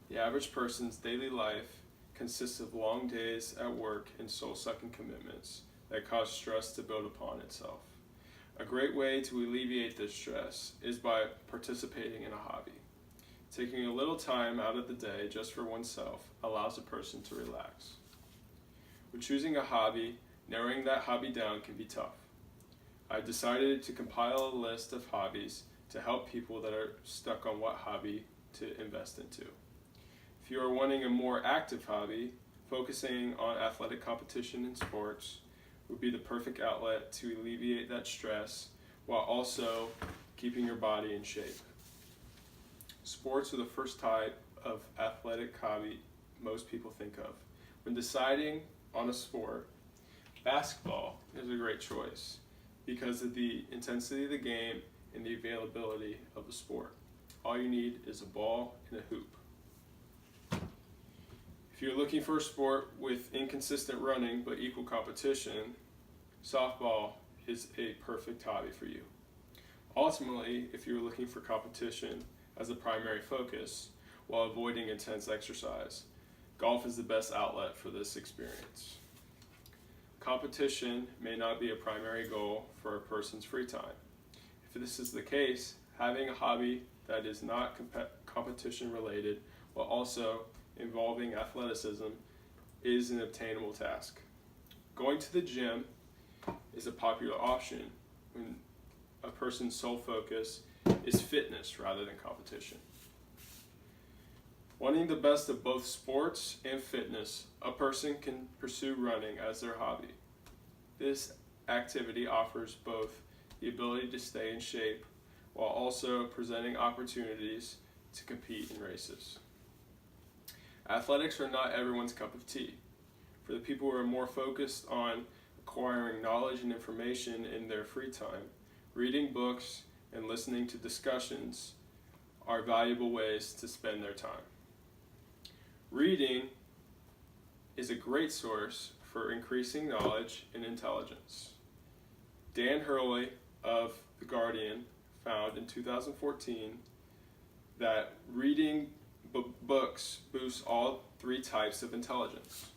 The average person's daily life consists of long days at work and soul-sucking commitments that cause stress to build upon itself. A great way to alleviate this stress is by participating in a hobby. Taking a little time out of the day just for oneself allows a person to relax. When choosing a hobby, narrowing that hobby down can be tough. I decided to compile a list of hobbies to help people that are stuck on what hobby to invest into. If you are wanting a more active hobby, focusing on athletic competition and sports would be the perfect outlet to alleviate that stress while also keeping your body in shape. Sports are the first type of athletic hobby most people think of. When deciding on a sport, basketball is a great choice because of the intensity of the game and the availability of the sport. All you need is a ball and a hoop. If you're looking for a sport with inconsistent running but equal competition, softball is a perfect hobby for you. Ultimately, if you're looking for competition as a primary focus while avoiding intense exercise, golf is the best outlet for this experience. Competition may not be a primary goal for a person's free time. If this is the case, having a hobby that is not competition related while also involving athleticism is an obtainable task. Going to the gym is a popular option when a person's sole focus is fitness rather than competition. Wanting the best of both sports and fitness, a person can pursue running as their hobby. This activity offers both the ability to stay in shape while also presenting opportunities to compete in races. Athletics are not everyone's cup of tea. For the people who are more focused on acquiring knowledge and information in their free time, reading books and listening to discussions are valuable ways to spend their time. Reading is a great source for increasing knowledge and intelligence. Dan Hurley of The Guardian found in 2014 that reading books boosts all three types of intelligence,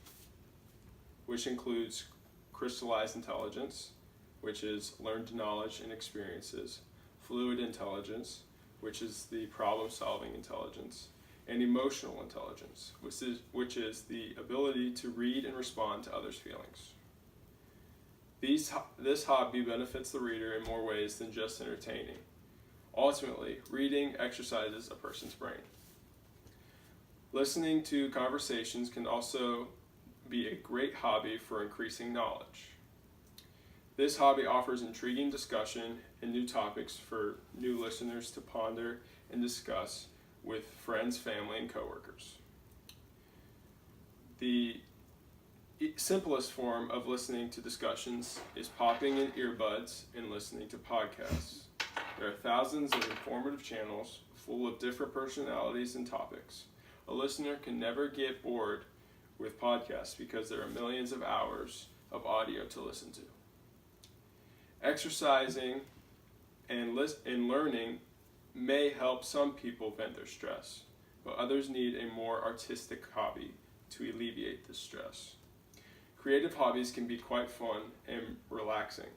which includes crystallized intelligence, which is learned knowledge and experiences, fluid intelligence, which is the problem-solving intelligence, and emotional intelligence, which is the ability to read and respond to others' feelings. This hobby benefits the reader in more ways than just entertaining. Ultimately, reading exercises a person's brain. Listening to conversations can also be a great hobby for increasing knowledge. This hobby offers intriguing discussion and new topics for new listeners to ponder and discuss with friends, family, and coworkers. The simplest form of listening to discussions is popping in earbuds and listening to podcasts. There are thousands of informative channels full of different personalities and topics. A listener can never get bored with podcasts because there are millions of hours of audio to listen to. Exercising and learning may help some people vent their stress, but others need a more artistic hobby to alleviate this stress. Creative hobbies can be quite fun and relaxing.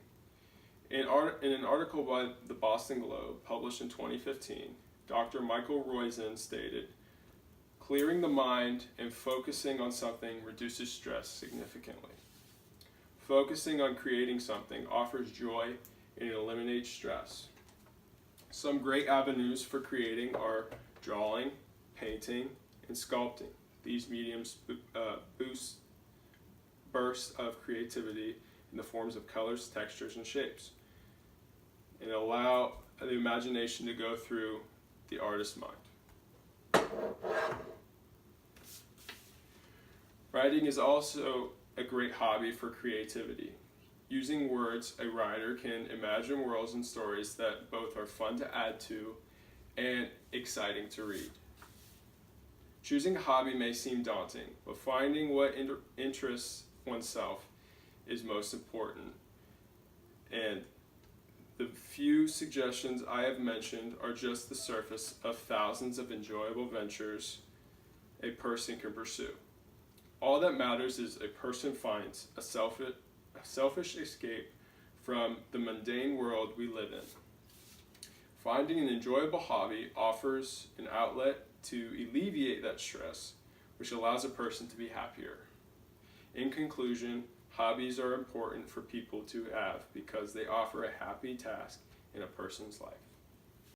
In an article by the Boston Globe published in 2015, Dr. Michael Roizen stated, "Clearing the mind and focusing on something reduces stress significantly. Focusing on creating something offers joy and it eliminates stress. Some great avenues for creating are drawing, painting, and sculpting. These mediums boost bursts of creativity in the forms of colors, textures, and shapes, and allow the imagination to go through the artist's mind. Writing is also a great hobby for creativity. Using words, a writer can imagine worlds and stories that both are fun to add to and exciting to read. Choosing a hobby may seem daunting, but finding what interests oneself is most important. And the few suggestions I have mentioned are just the surface of thousands of enjoyable ventures a person can pursue. All that matters is a person finds a selfish escape from the mundane world we live in. Finding an enjoyable hobby offers an outlet to alleviate that stress, which allows a person to be happier. In conclusion, hobbies are important for people to have because they offer a happy task in a person's life.